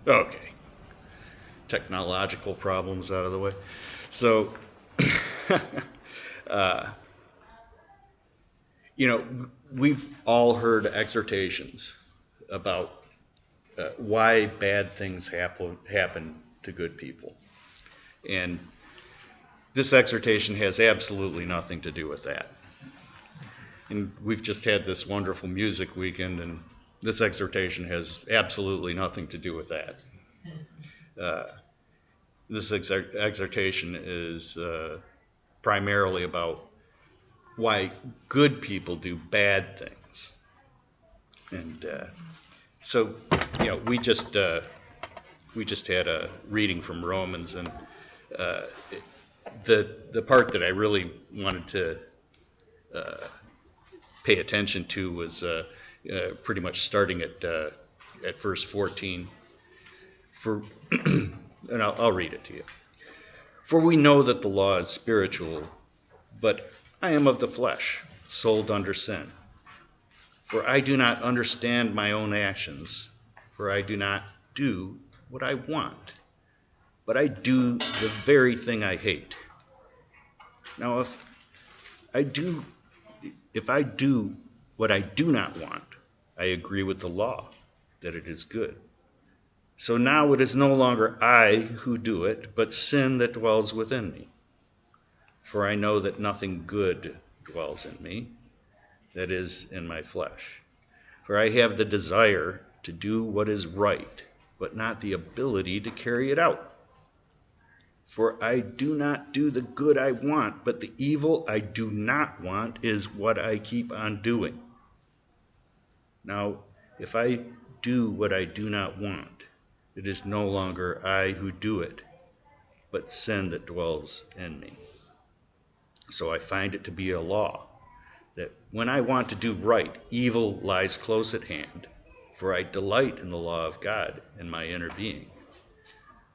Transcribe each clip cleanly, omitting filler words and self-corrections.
Okay. Technological problems out of the way. So, we've all heard exhortations about why bad things happen to good people. And this exhortation has absolutely nothing to do with that. And we've just had this wonderful music weekend, and this exhortation has absolutely nothing to do with that. This exhortation is primarily about why good people do bad things. And so, we just had a reading from Romans, and the part that I really wanted to pay attention to was pretty much starting at verse 14. And I'll read it to you. For we know that the law is spiritual, but I am of the flesh, sold under sin. For I do not understand my own actions, for I do not do what I want, but I do the very thing I hate. Now if I do what I do not want, I agree with the law that it is good. So now it is no longer I who do it, but sin that dwells within me. For I know that nothing good dwells in me, that is, in my flesh. For I have the desire to do what is right, but not the ability to carry it out. For I do not do the good I want, but the evil I do not want is what I keep on doing. Now, if I do what I do not want, it is no longer I who do it, but sin that dwells in me. So I find it to be a law, that when I want to do right, evil lies close at hand, for I delight in the law of God in my inner being.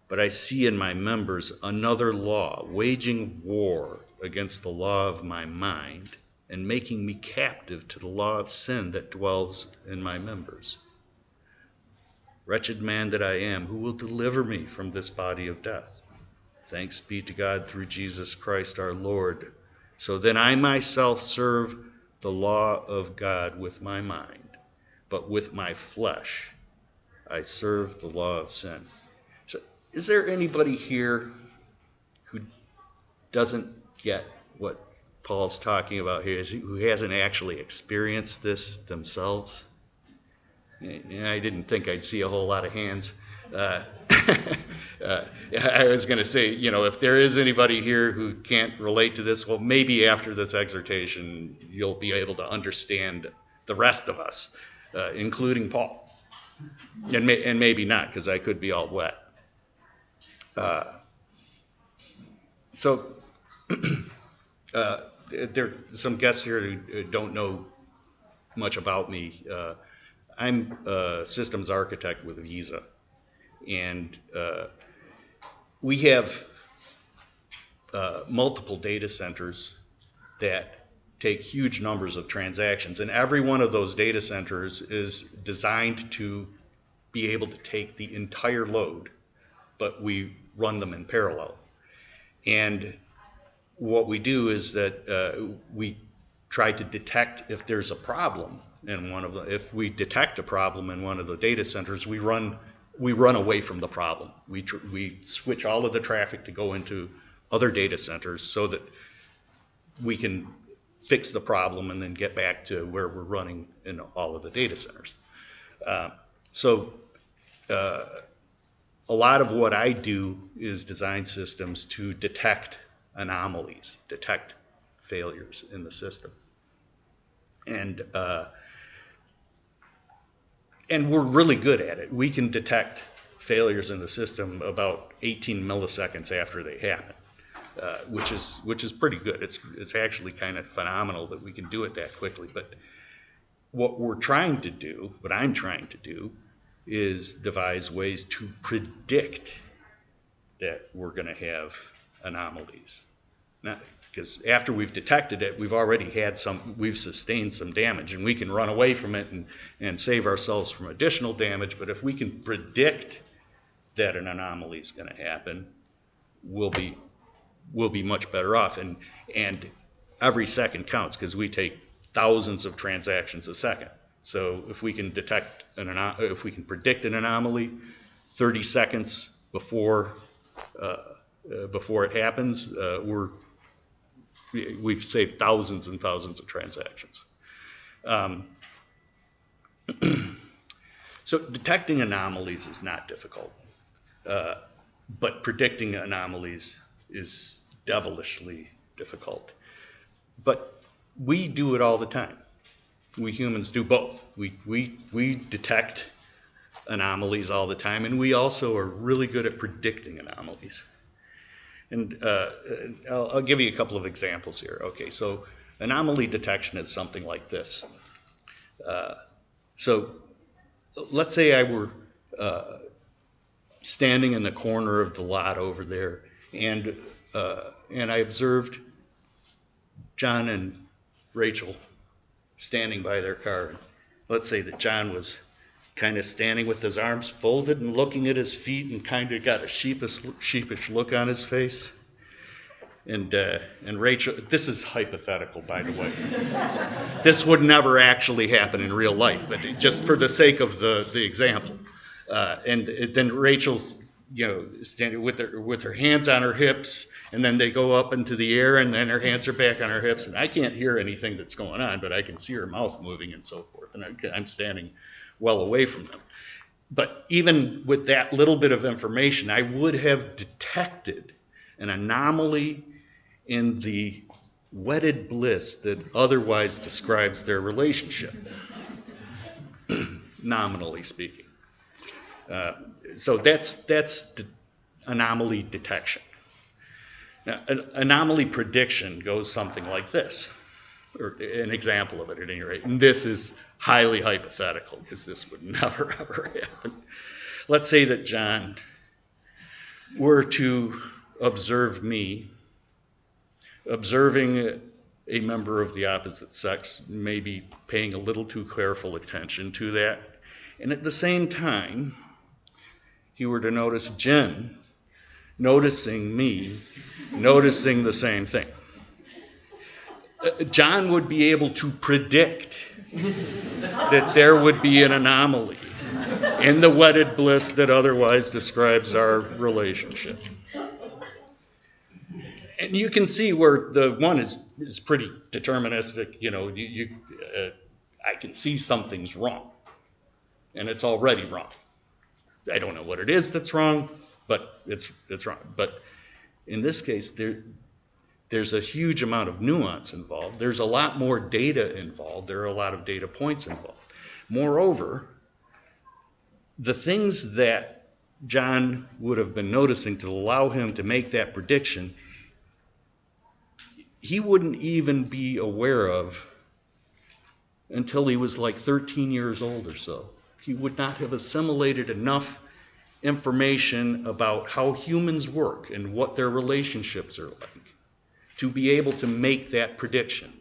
But I see in my members another law, waging war against the law of my mind, and making me captive to the law of sin that dwells in my members. Wretched man that I am, who will deliver me from this body of death? Thanks be to God through Jesus Christ our Lord. So then I myself serve the law of God with my mind, but with my flesh I serve the law of sin. So is there anybody here who doesn't get what Paul's talking about here, who hasn't actually experienced this themselves? I didn't think I'd see a whole lot of hands. I was going to say, if there is anybody here who can't relate to this, well, maybe after this exhortation, you'll be able to understand the rest of us, including Paul. And maybe not, because I could be all wet. So there are some guests here who don't know much about me. I'm a systems architect with Visa, and we have multiple data centers that take huge numbers of transactions, and every one of those data centers is designed to be able to take the entire load, but we run them in parallel. And what we do is that we try to detect if there's a problem in one of the. If we detect a problem in one of the data centers, we run away from the problem. We switch all of the traffic to go into other data centers so that we can fix the problem and then get back to where we're running in all of the data centers. So a lot of what I do is design systems to detect anomalies, detect failures in the system. And we're really good at it. We can detect failures in the system about 18 milliseconds after they happen, which is pretty good. It's actually kind of phenomenal that we can do it that quickly. But what I'm trying to do, is devise ways to predict that we're going to have anomalies. Because after we've detected it, we've sustained some damage, and we can run away from it and save ourselves from additional damage. But if we can predict that an anomaly is going to happen, we'll be much better off. And every second counts, because we take thousands of transactions a second. So if we can if we can predict an anomaly 30 seconds before it happens, we've saved thousands and thousands of transactions. So detecting anomalies is not difficult, but predicting anomalies is devilishly difficult. But we do it all the time. We humans do both. We detect anomalies all the time, and we also are really good at predicting anomalies. And I'll give you a couple of examples here. Okay, so anomaly detection is something like this. So let's say I were standing in the corner of the lot over there, and I observed John and Rachel standing by their car. Let's say that John was kind of standing with his arms folded and looking at his feet and kind of got a sheepish look on his face. And Rachel, this is hypothetical, by the way. This would never actually happen in real life, but just for the sake of the example. And then Rachel's, standing with her hands on her hips, and then they go up into the air, and then her hands are back on her hips, and I can't hear anything that's going on, but I can see her mouth moving and so forth, and I'm standing well away from them. But even with that little bit of information, I would have detected an anomaly in the wedded bliss that otherwise describes their relationship, nominally speaking. So that's anomaly detection. Now, anomaly prediction goes something like this, or an example of it at any rate. And this is highly hypothetical, because this would never, ever happen. Let's say that John were to observe me, observing a member of the opposite sex, maybe paying a little too careful attention to that, and at the same time, he were to notice Jen noticing me, noticing the same thing. John would be able to predict that there would be an anomaly in the wedded bliss that otherwise describes our relationship. And you can see where the one is pretty deterministic. I can see something's wrong, and it's already wrong. I don't know what it is that's wrong, but it's wrong. But in this case, there's a huge amount of nuance involved. There's a lot more data involved. There are a lot of data points involved. Moreover, the things that John would have been noticing to allow him to make that prediction, he wouldn't even be aware of until he was like 13 years old or so. He would not have assimilated enough information about how humans work and what their relationships are like to be able to make that prediction.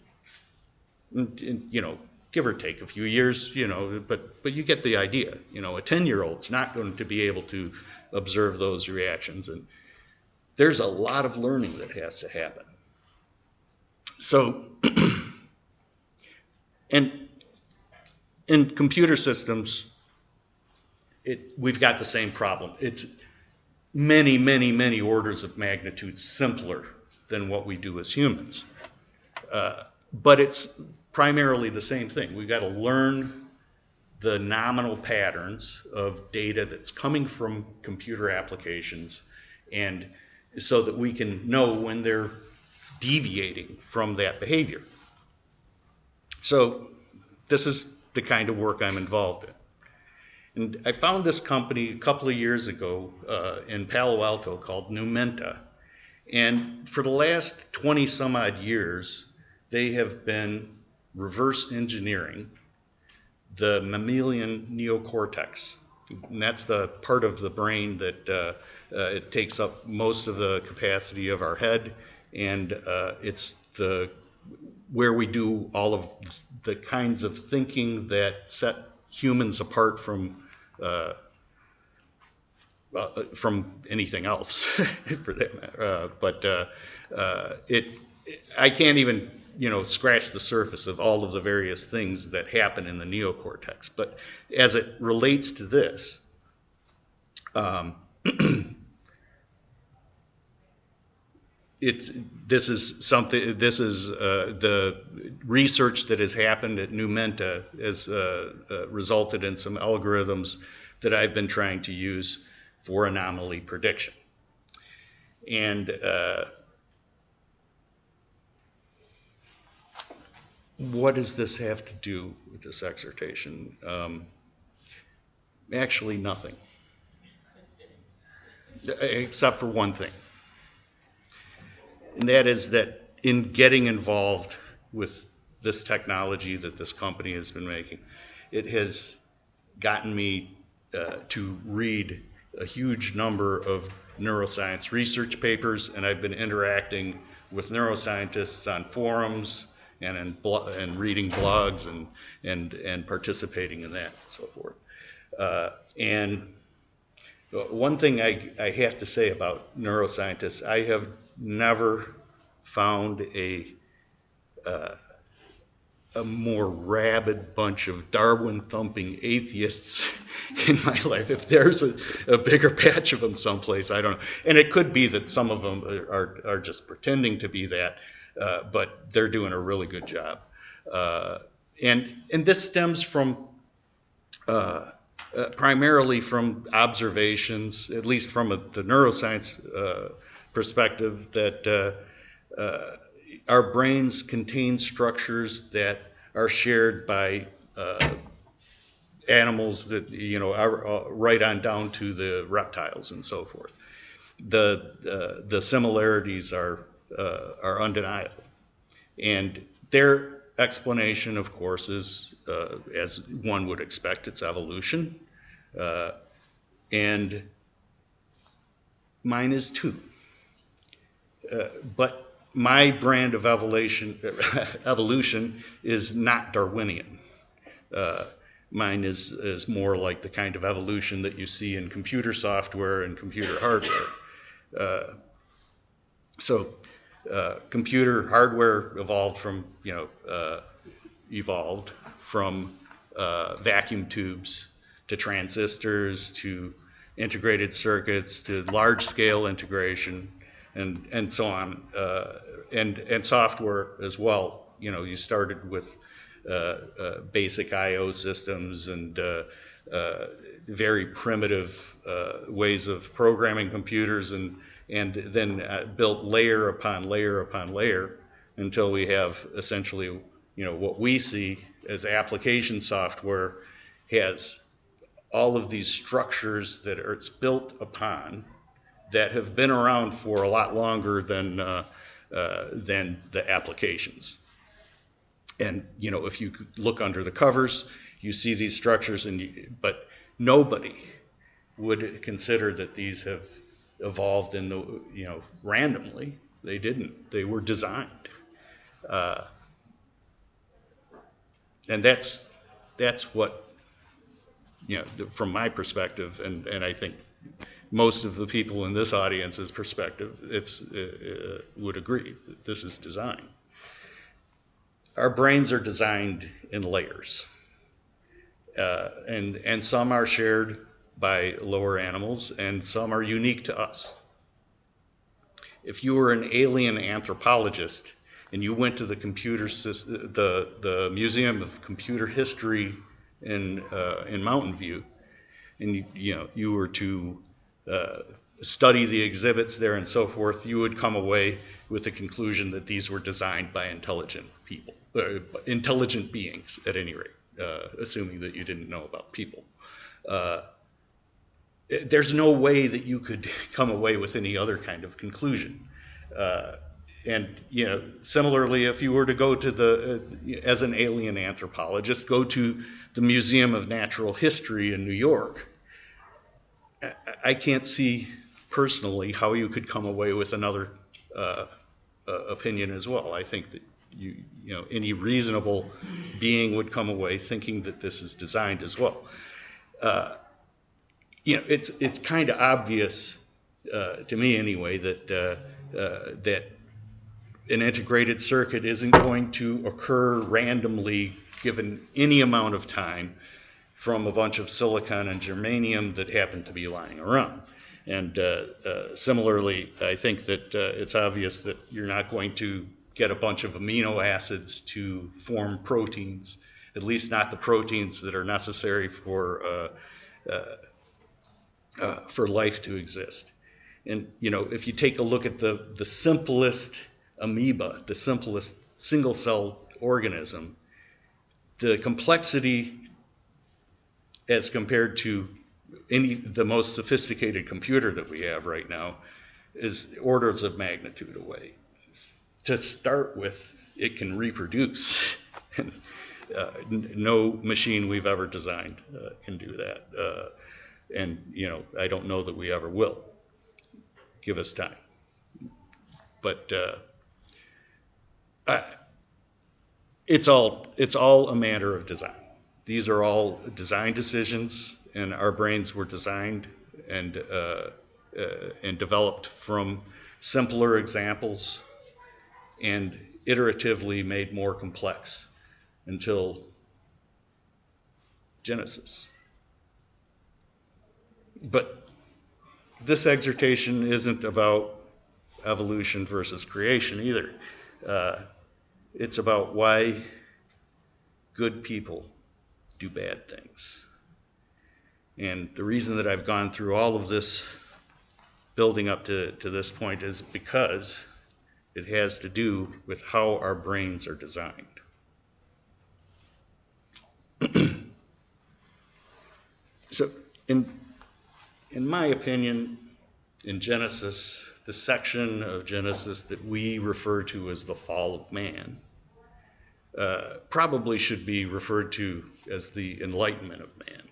And, give or take a few years, but you get the idea. A 10-year-old's not going to be able to observe those reactions, and there's a lot of learning that has to happen. So, and in computer systems, we've got the same problem. It's many, many, many orders of magnitude simpler than what we do as humans. But it's primarily the same thing. We've got to learn the nominal patterns of data that's coming from computer applications, and so that we can know when they're deviating from that behavior. So this is the kind of work I'm involved in. And I found this company a couple of years ago in Palo Alto called Numenta. And for the last 20 some odd years, they have been reverse engineering the mammalian neocortex. And that's the part of the brain that it takes up most of the capacity of our head, and it's where we do all of the kinds of thinking that set humans apart from from anything else, for that matter. I can't even scratch the surface of all of the various things that happen in the neocortex. But as it relates to this, this is the research that has happened at Numenta has resulted in some algorithms that I've been trying to use for anomaly prediction. And what does this have to do with this exhortation? Actually, nothing, except for one thing. And that is that in getting involved with this technology that this company has been making, it has gotten me to read a huge number of neuroscience research papers, and I've been interacting with neuroscientists on forums and reading blogs and participating in that and so forth. And one thing I have to say about neuroscientists, I have never found a more rabid bunch of Darwin-thumping atheists in my life. If there's a bigger batch of them someplace, I don't know. And it could be that some of them are just pretending to be that, but they're doing a really good job. And this stems from primarily from observations, at least from the neuroscience perspective, that our brains contain structures that are shared by animals that are right on down to the reptiles and so forth. The similarities are undeniable, and their explanation, of course, is as one would expect, it's evolution, and mine is too. But my brand of evolution is not Darwinian. Mine is more like the kind of evolution that you see in computer software and computer hardware. So computer hardware evolved from vacuum tubes to transistors to integrated circuits to large-scale integration and so on, and software as well. You started with basic I/O systems and very primitive ways of programming computers, and then built layer upon layer upon layer until we have essentially, what we see as application software has all of these structures that it's built upon that have been around for a lot longer than the applications. And if you look under the covers, you see these structures, but nobody would consider that these have evolved randomly. They didn't. They were designed, and that's what from my perspective, and I think most of the people in this audience's perspective, would agree that this is design. Our brains are designed in layers, and some are shared by lower animals, and some are unique to us. If you were an alien anthropologist and you went to the the Museum of Computer History in Mountain View, and you were to study the exhibits there and so forth, you would come away with the conclusion that these were designed by intelligent people, intelligent beings at any rate, assuming that you didn't know about people. There's no way that you could come away with any other kind of conclusion. And similarly, if you were to go to as an alien anthropologist, go to the Museum of Natural History in New York, I can't see personally how you could come away with another opinion as well. I think that any reasonable being would come away thinking that this is designed as well. it's kind of obvious to me anyway that an integrated circuit isn't going to occur randomly given any amount of time from a bunch of silicon and germanium that happen to be lying around. And similarly, I think that it's obvious that you're not going to get a bunch of amino acids to form proteins, at least not the proteins that are necessary for life to exist. And if you take a look at the simplest amoeba, the simplest single-cell organism, the complexity as compared to the most sophisticated computer that we have right now is orders of magnitude away. To start with, it can reproduce. No machine we've ever designed can do that. And I don't know that we ever will. Give us time. But it's all a matter of design. These are all design decisions, and our brains were designed and developed from simpler examples and iteratively made more complex until Genesis. But this exhortation isn't about evolution versus creation either. It's about why good people do bad things. And the reason that I've gone through all of this building up to this point is because it has to do with how our brains are designed. So in my opinion, in Genesis, the section of Genesis that we refer to as the fall of man probably should be referred to as the enlightenment of man.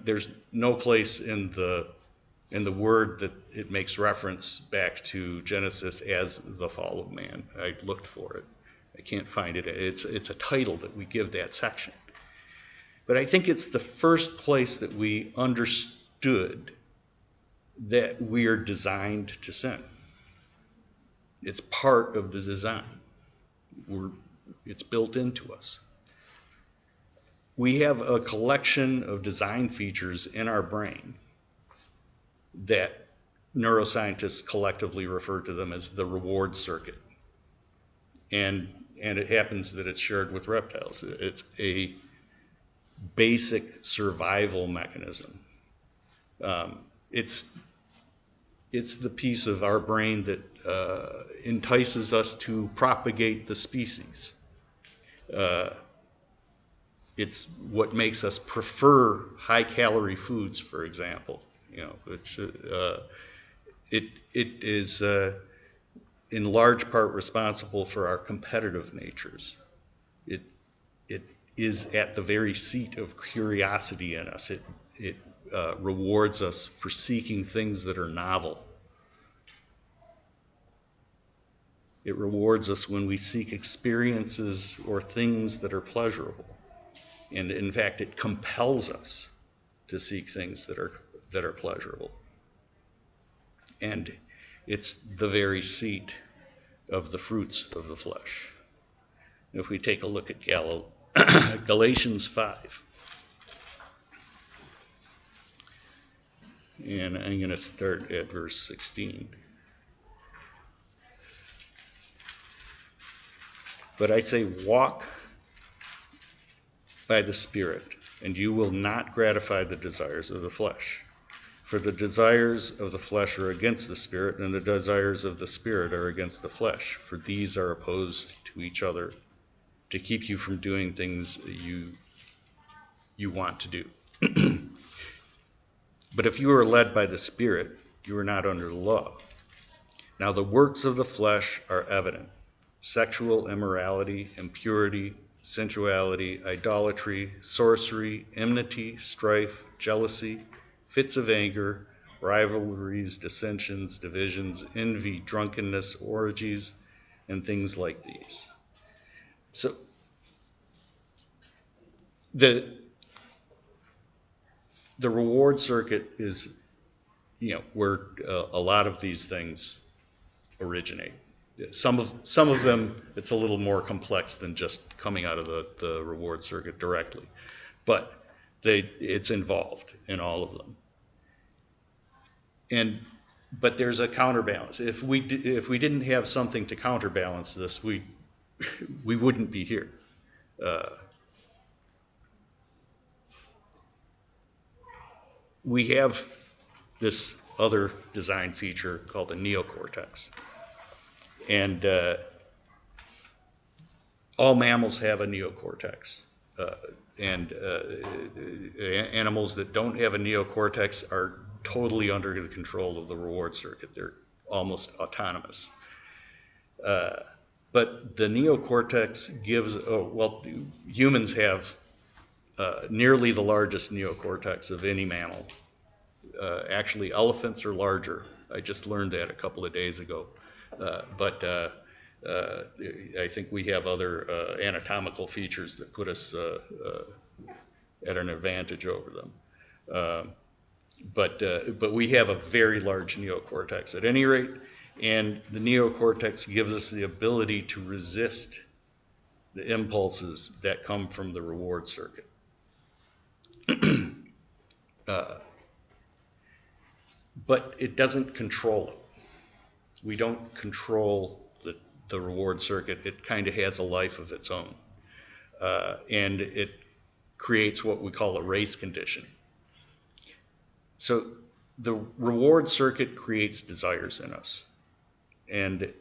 There's no place in the word that it makes reference back to Genesis as the fall of man. I looked for it. I can't find it. It's a title that we give that section. But I think it's the first place that we understood that we are designed to sin. It's part of the design. It's built into us. We have a collection of design features in our brain that neuroscientists collectively refer to them as the reward circuit. And it happens that it's shared with reptiles. It's a basic survival mechanism. It's the piece of our brain that entices us to propagate the species. It's what makes us prefer high-calorie foods, for example. It is in large part responsible for our competitive natures. It is at the very seat of curiosity in us. It rewards us for seeking things that are novel. It rewards us when we seek experiences or things that are pleasurable. And in fact, it compels us to seek things that are pleasurable. And it's the very seat of the fruits of the flesh. If we take a look at Galatians 5. And I'm going to start at verse 16. But I say, walk by the Spirit, and you will not gratify the desires of the flesh. For the desires of the flesh are against the Spirit, and the desires of the Spirit are against the flesh. For these are opposed to each other to keep you from doing things you want to do. But if you are led by the Spirit, you are not under the law. Now the works of the flesh are evident: sexual immorality, impurity, sensuality, idolatry, sorcery, enmity, strife, jealousy, fits of anger, rivalries, dissensions, divisions, envy, drunkenness, orgies, and things like these. So the reward circuit is, where a lot of these things originate. Some of them, it's a little more complex than just coming out of the reward circuit directly, but it's involved in all of them. But there's a counterbalance. If we didn't have something to counterbalance this, we wouldn't be here. We have this other design feature called the neocortex. And all mammals have a neocortex. And animals that don't have a neocortex are totally under the control of the reward circuit. They're almost autonomous. But the neocortex gives, humans have nearly the largest neocortex of any mammal. Actually, elephants are larger. I just learned that a couple of days ago. But I think we have other anatomical features that put us at an advantage over them. But we have a very large neocortex at any rate, and the neocortex gives us the ability to resist the impulses that come from the reward circuit. But it doesn't control it. We don't control the reward circuit. It kind of has a life of its own. And it creates what we call a race condition. So the reward circuit creates desires in us. And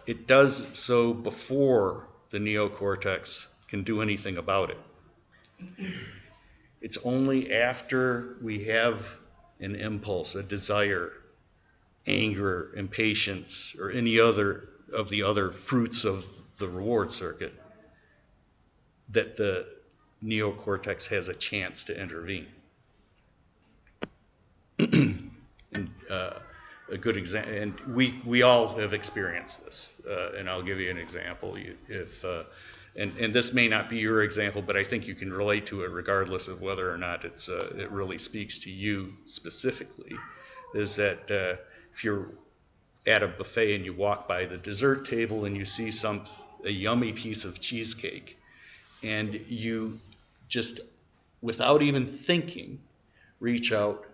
it does so before the neocortex can do anything about it. It's only after we have an impulse, a desire, anger, impatience, or any other of the other fruits of the reward circuit that the neocortex has a chance to intervene. And, a good example, and we all have experienced this, and I'll give you an example. And this may not be your example, but I think you can relate to it regardless of whether or not it really speaks to you specifically, is that if you're at a buffet and you walk by the dessert table and you see a yummy piece of cheesecake, and you just, without even thinking, reach out,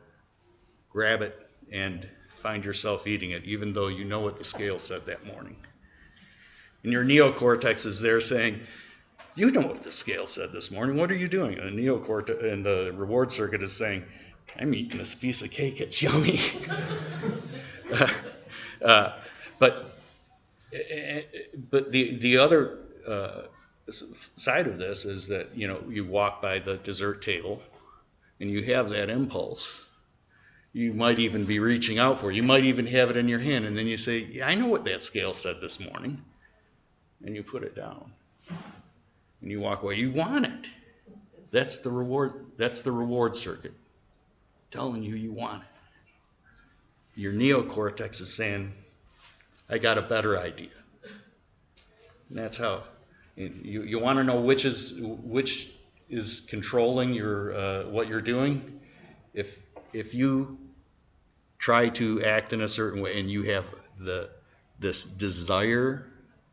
grab it, and find yourself eating it, even though you know what the scale said that morning. And your neocortex is there saying, you know what the scale said this morning. What are you doing? And the neocortex and the reward circuit is saying, I'm eating this piece of cake. It's yummy. But the other side of this is that you walk by the dessert table and you have that impulse. You might even be reaching out for it. You might even have it in your hand, and then you say, yeah, I know what that scale said this morning. And you put it down. And you walk away. You want it. That's the reward circuit telling you want it. Your neocortex is saying, I got a better idea. And that's how. You want to know which is controlling your what you're doing? If you try to act in a certain way and you have this desire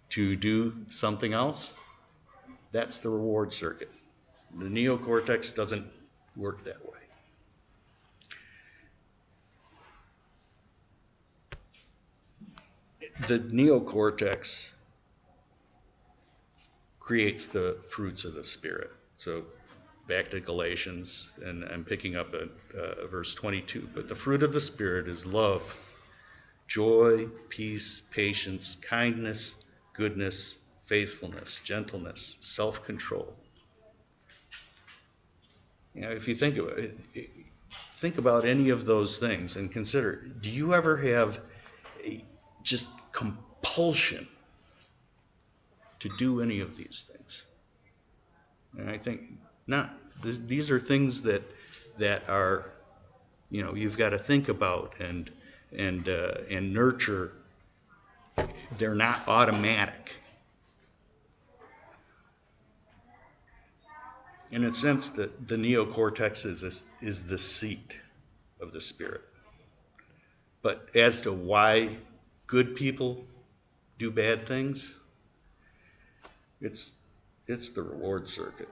to do something else, that's the reward circuit. The neocortex doesn't work that way. The neocortex creates the fruits of the Spirit. So back to Galatians, and I'm picking up at verse 22. But the fruit of the Spirit is love, joy, peace, patience, kindness, goodness, faithfulness, gentleness, self-control. If you think about any of those things and consider, do you ever have a just compulsion to do any of these things? And I think not. These are things that are, you've got to think about and nurture. They're not automatic. In a sense, the neocortex is the seat of the Spirit. But as to why good people do bad things, it's the reward circuit.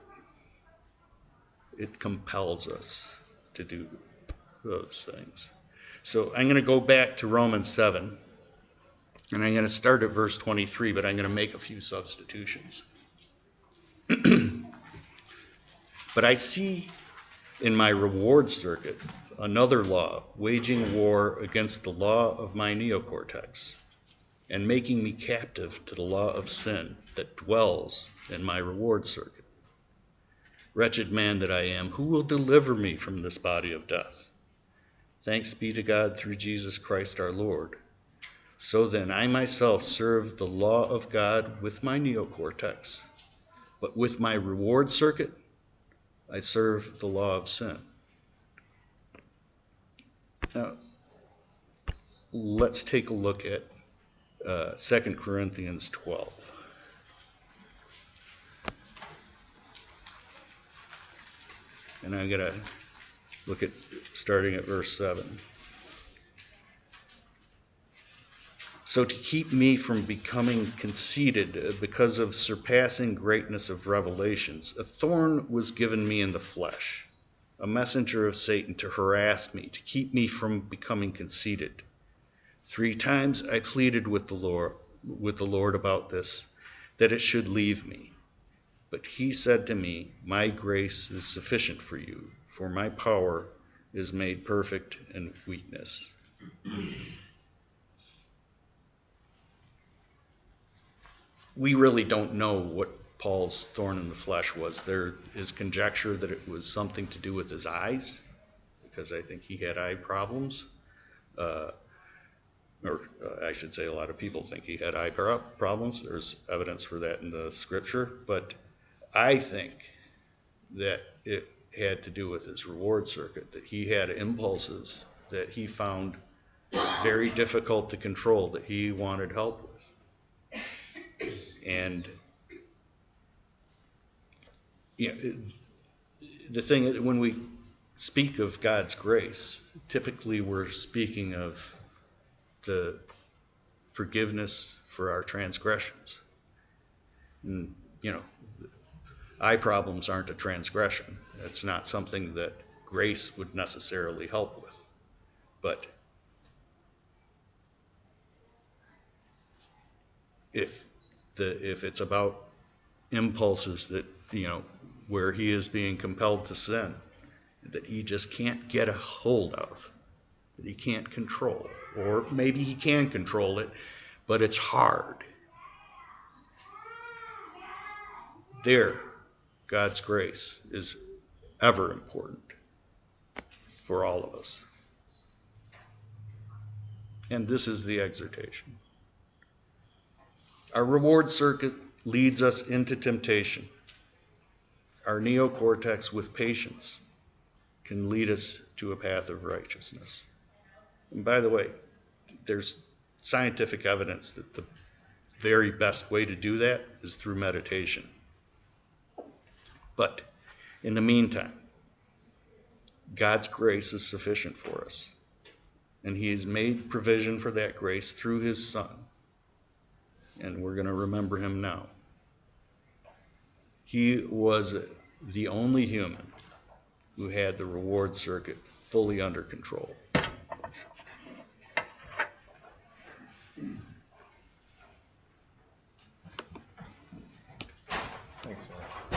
It compels us to do those things. So I'm going to go back to Romans 7, and I'm going to start at verse 23, but I'm going to make a few substitutions. But I see in my reward circuit another law, waging war against the law of my neocortex, and making me captive to the law of sin that dwells in my reward circuit. Wretched man that I am, who will deliver me from this body of death? Thanks be to God through Jesus Christ our Lord. So then I myself serve the law of God with my neocortex, but with my reward circuit, I serve the law of sin. Now, let's take a look at 2 Corinthians 12. And I'm going to look at starting at verse 7. So to keep me from becoming conceited because of surpassing greatness of revelations, a thorn was given me in the flesh, a messenger of Satan to harass me, to keep me from becoming conceited. 3 times I pleaded with the Lord about this, that it should leave me. But he said to me, my grace is sufficient for you, for my power is made perfect in weakness. We really don't know what Paul's thorn in the flesh was. There is conjecture that it was something to do with his eyes, because I think he had eye problems. I should say a lot of people think he had eye problems. There's evidence for that in the scripture. But I think that it had to do with his reward circuit, that he had impulses that he found very difficult to control, that he wanted help with. And the thing is, when we speak of God's grace, typically we're speaking of the forgiveness for our transgressions. And, eye problems aren't a transgression. It's not something that grace would necessarily help with. But if it's about impulses that, where he is being compelled to sin, that he just can't get a hold of, that he can't control, or maybe he can control it, but it's hard. There, God's grace is ever important for all of us. And this is the exhortation. Our reward circuit leads us into temptation. Our neocortex, with patience, can lead us to a path of righteousness. And by the way, there's scientific evidence that the very best way to do that is through meditation. But in the meantime, God's grace is sufficient for us. And he has made provision for that grace through his Son. And we're going to remember him now. He was the only human who had the reward circuit fully under control. Thanks, Mark.